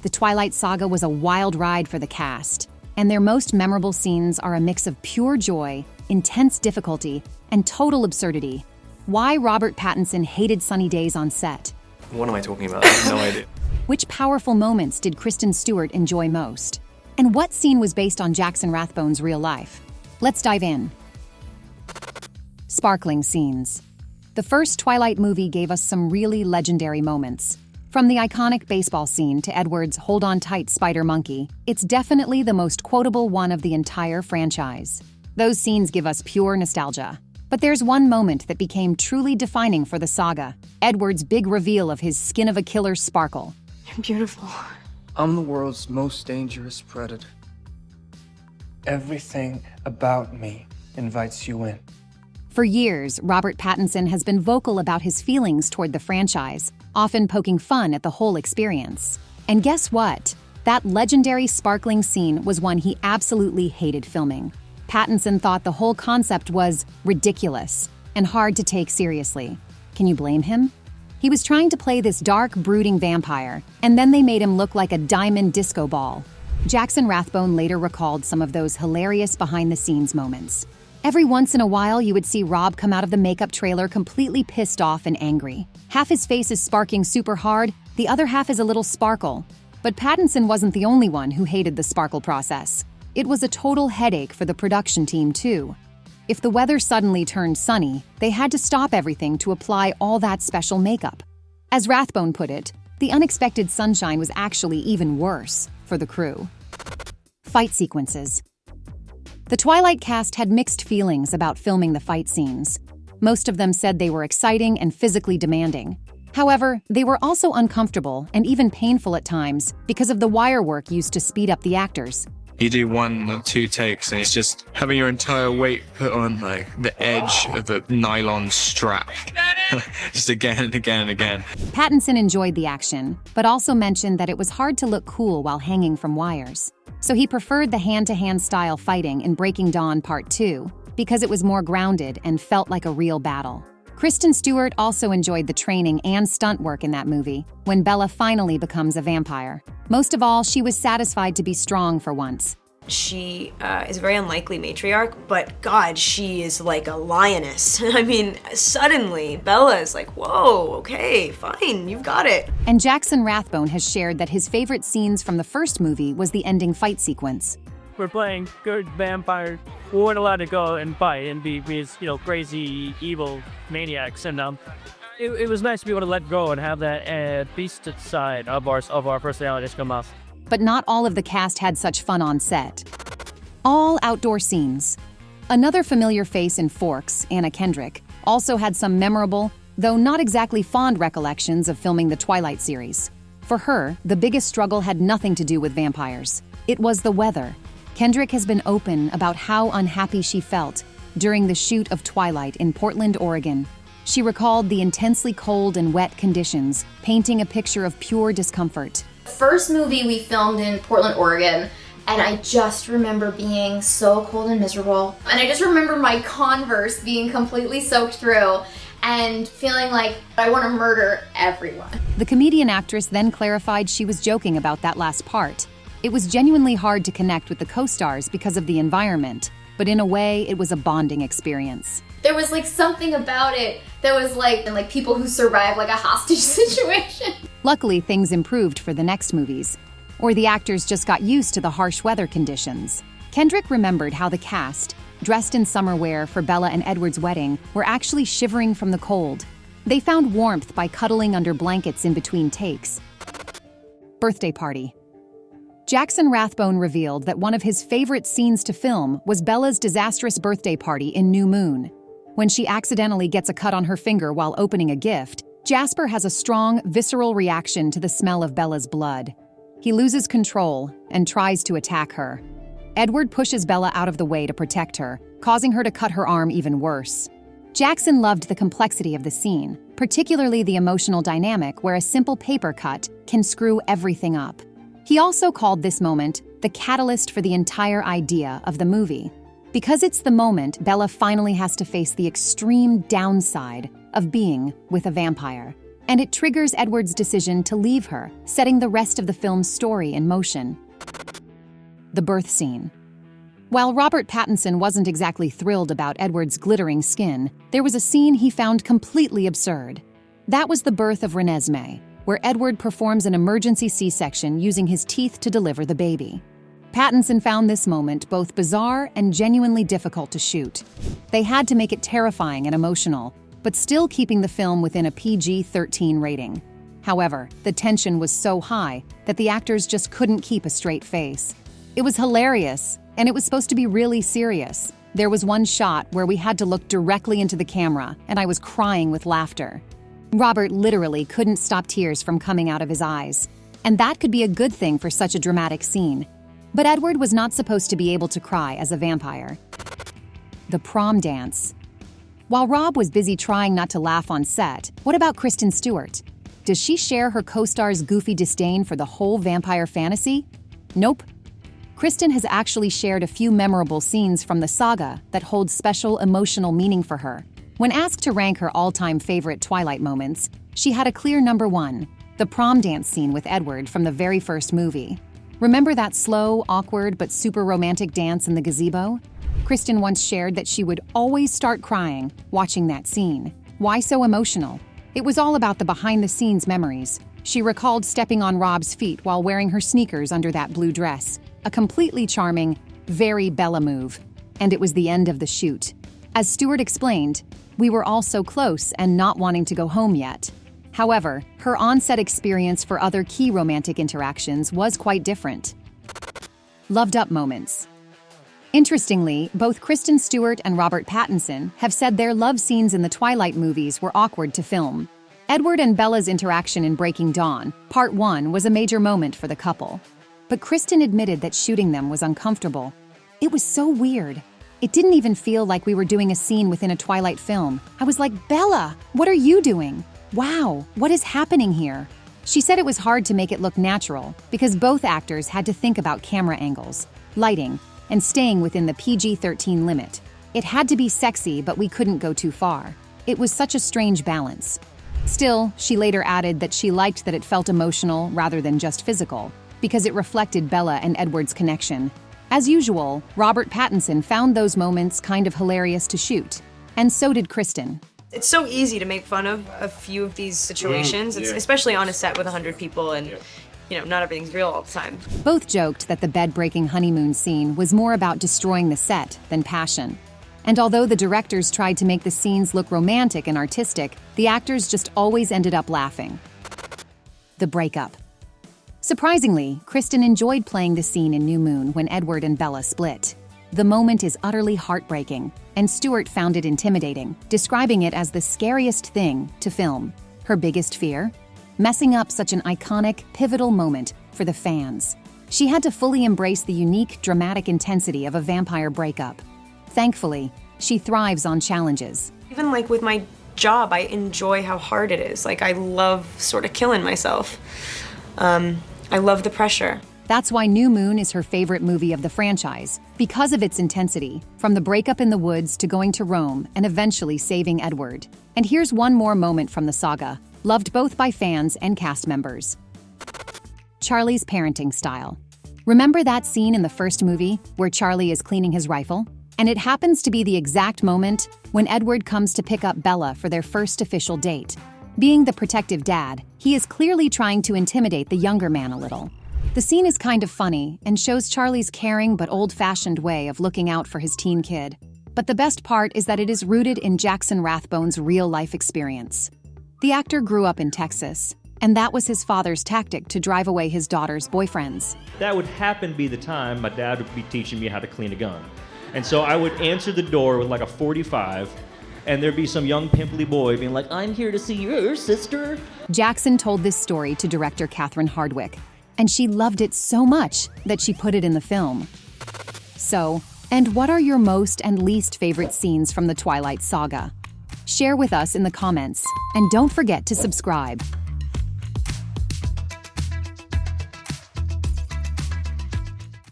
The Twilight Saga was a wild ride for the cast, and their most memorable scenes are a mix of pure joy, intense difficulty, and total absurdity. Why Robert Pattinson hated sunny days on set? What am I talking about? I have no idea. Which powerful moments did Kristen Stewart enjoy most? And what scene was based on Jackson Rathbone's real life? Let's dive in. Sparkling scenes. The first Twilight movie gave us some really legendary moments. From the iconic baseball scene to Edward's hold on tight spider monkey, it's definitely the most quotable one of the entire franchise. Those scenes give us pure nostalgia. But there's one moment that became truly defining for the saga, Edward's big reveal of his skin of a killer sparkle. You're beautiful. I'm the world's most dangerous predator. Everything about me invites you in. For years, Robert Pattinson has been vocal about his feelings toward the franchise, often poking fun at the whole experience. And guess what? That legendary sparkling scene was one he absolutely hated filming. Pattinson thought the whole concept was ridiculous and hard to take seriously. Can you blame him? He was trying to play this dark, brooding vampire, and then they made him look like a diamond disco ball. Jackson Rathbone later recalled some of those hilarious behind-the-scenes moments. Every once in a while, you would see Rob come out of the makeup trailer completely pissed off and angry. Half his face is sparking super hard, the other half is a little sparkle. But Pattinson wasn't the only one who hated the sparkle process. It was a total headache for the production team, too. If the weather suddenly turned sunny, they had to stop everything to apply all that special makeup. As Rathbone put it, the unexpected sunshine was actually even worse for the crew. Fight sequences. The Twilight cast had mixed feelings about filming the fight scenes. Most of them said they were exciting and physically demanding. However, they were also uncomfortable and even painful at times because of the wire work used to speed up the actors. You do 1 or 2 takes and it's just having your entire weight put on like the edge of a nylon strap. Just again and again and again. Pattinson enjoyed the action, but also mentioned that it was hard to look cool while hanging from wires. So he preferred the hand-to-hand style fighting in Breaking Dawn Part 2 because it was more grounded and felt like a real battle. Kristen Stewart also enjoyed the training and stunt work in that movie, when Bella finally becomes a vampire. Most of all, she was satisfied to be strong for once. She is a very unlikely matriarch, but God, she is like a lioness. I mean, suddenly, Bella is like, whoa, okay, fine, you've got it. And Jackson Rathbone has shared that his favorite scenes from the first movie was the ending fight sequence. We're playing good vampire. We weren't allowed to go and fight and be these, crazy, evil maniacs. And it was nice to be able to let go and have that beast side of our personalities come out. But not all of the cast had such fun on set. All outdoor scenes. Another familiar face in Forks, Anna Kendrick, also had some memorable, though not exactly fond recollections of filming the Twilight series. For her, the biggest struggle had nothing to do with vampires. It was the weather. Kendrick has been open about how unhappy she felt during the shoot of Twilight in Portland, Oregon. She recalled the intensely cold and wet conditions, painting a picture of pure discomfort. First movie we filmed in Portland, Oregon, and I just remember being so cold and miserable. And I just remember my Converse being completely soaked through and feeling like I want to murder everyone. The comedian actress then clarified she was joking about that last part. It was genuinely hard to connect with the co-stars because of the environment, but in a way, it was a bonding experience. There was like something about it that was like people who survived like a hostage situation. Luckily, things improved for the next movies, or the actors just got used to the harsh weather conditions. Kendrick remembered how the cast, dressed in summer wear for Bella and Edward's wedding, were actually shivering from the cold. They found warmth by cuddling under blankets in between takes. Birthday party. Jackson Rathbone revealed that one of his favorite scenes to film was Bella's disastrous birthday party in New Moon. When she accidentally gets a cut on her finger while opening a gift, Jasper has a strong, visceral reaction to the smell of Bella's blood. He loses control and tries to attack her. Edward pushes Bella out of the way to protect her, causing her to cut her arm even worse. Jackson loved the complexity of the scene, particularly the emotional dynamic where a simple paper cut can screw everything up. He also called this moment the catalyst for the entire idea of the movie, because it's the moment Bella finally has to face the extreme downside of being with a vampire. and it triggers Edward's decision to leave her, setting the rest of the film's story in motion. The birth scene. While Robert Pattinson wasn't exactly thrilled about Edward's glittering skin, there was a scene he found completely absurd. That was the birth of Renesmee, where Edward performs an emergency C-section using his teeth to deliver the baby. Pattinson found this moment both bizarre and genuinely difficult to shoot. They had to make it terrifying and emotional, but still keeping the film within a PG-13 rating. However, the tension was so high that the actors just couldn't keep a straight face. It was hilarious, and it was supposed to be really serious. There was one shot where we had to look directly into the camera, and I was crying with laughter. Robert literally couldn't stop tears from coming out of his eyes. And that could be a good thing for such a dramatic scene. But Edward was not supposed to be able to cry as a vampire. The prom dance. While Rob was busy trying not to laugh on set, what about Kristen Stewart? Does she share her co-star's goofy disdain for the whole vampire fantasy? Nope. Kristen has actually shared a few memorable scenes from the saga that hold special emotional meaning for her. When asked to rank her all-time favorite Twilight moments, she had a clear number one, the prom dance scene with Edward from the very first movie. Remember that slow, awkward, but super romantic dance in the gazebo? Kristen once shared that she would always start crying watching that scene. Why so emotional? It was all about the behind-the-scenes memories. She recalled stepping on Rob's feet while wearing her sneakers under that blue dress. A completely charming, very Bella move. And it was the end of the shoot. As Stewart explained, we were all so close and not wanting to go home yet. However, her on-set experience for other key romantic interactions was quite different. Loved-up moments. Interestingly, both Kristen Stewart and Robert Pattinson have said their love scenes in the Twilight movies were awkward to film. Edward and Bella's interaction in Breaking Dawn, Part 1, was a major moment for the couple. But Kristen admitted that shooting them was uncomfortable. It was so weird. It didn't even feel like we were doing a scene within a Twilight film. I was like, Bella, what are you doing? Wow, what is happening here? She said it was hard to make it look natural because both actors had to think about camera angles, lighting, and staying within the PG-13 limit. It had to be sexy, but we couldn't go too far. It was such a strange balance. Still, she later added that she liked that it felt emotional rather than just physical, because it reflected Bella and Edward's connection. As usual, Robert Pattinson found those moments kind of hilarious to shoot, and so did Kristen. It's so easy to make fun of a few of these situations, especially on a set with 100 people and, not everything's real all the time. Both joked that the bed-breaking honeymoon scene was more about destroying the set than passion. And although the directors tried to make the scenes look romantic and artistic, the actors just always ended up laughing. The breakup. Surprisingly, Kristen enjoyed playing the scene in New Moon when Edward and Bella split. The moment is utterly heartbreaking, and Stewart found it intimidating, describing it as the scariest thing to film. Her biggest fear? Messing up such an iconic, pivotal moment for the fans. She had to fully embrace the unique, dramatic intensity of a vampire breakup. Thankfully, she thrives on challenges. Even with my job, I enjoy how hard it is. I love sort of killing myself. I love the pressure. That's why New Moon is her favorite movie of the franchise, because of its intensity, from the breakup in the woods to going to Rome and eventually saving Edward. And here's one more moment from the saga, loved both by fans and cast members. Charlie's parenting style. Remember that scene in the first movie where Charlie is cleaning his rifle? And it happens to be the exact moment when Edward comes to pick up Bella for their first official date. Being the protective dad, he is clearly trying to intimidate the younger man a little. The scene is kind of funny and shows Charlie's caring but old-fashioned way of looking out for his teen kid. But the best part is that it is rooted in Jackson Rathbone's real-life experience. The actor grew up in Texas, and that was his father's tactic to drive away his daughter's boyfriends. That would happen to be the time my dad would be teaching me how to clean a gun. And so I would answer the door with a 45, and there'd be some young pimply boy being like, "I'm here to see your sister." Jackson told this story to director Catherine Hardwicke, and she loved it so much that she put it in the film. So, and what are your most and least favorite scenes from the Twilight Saga? Share with us in the comments, and don't forget to subscribe.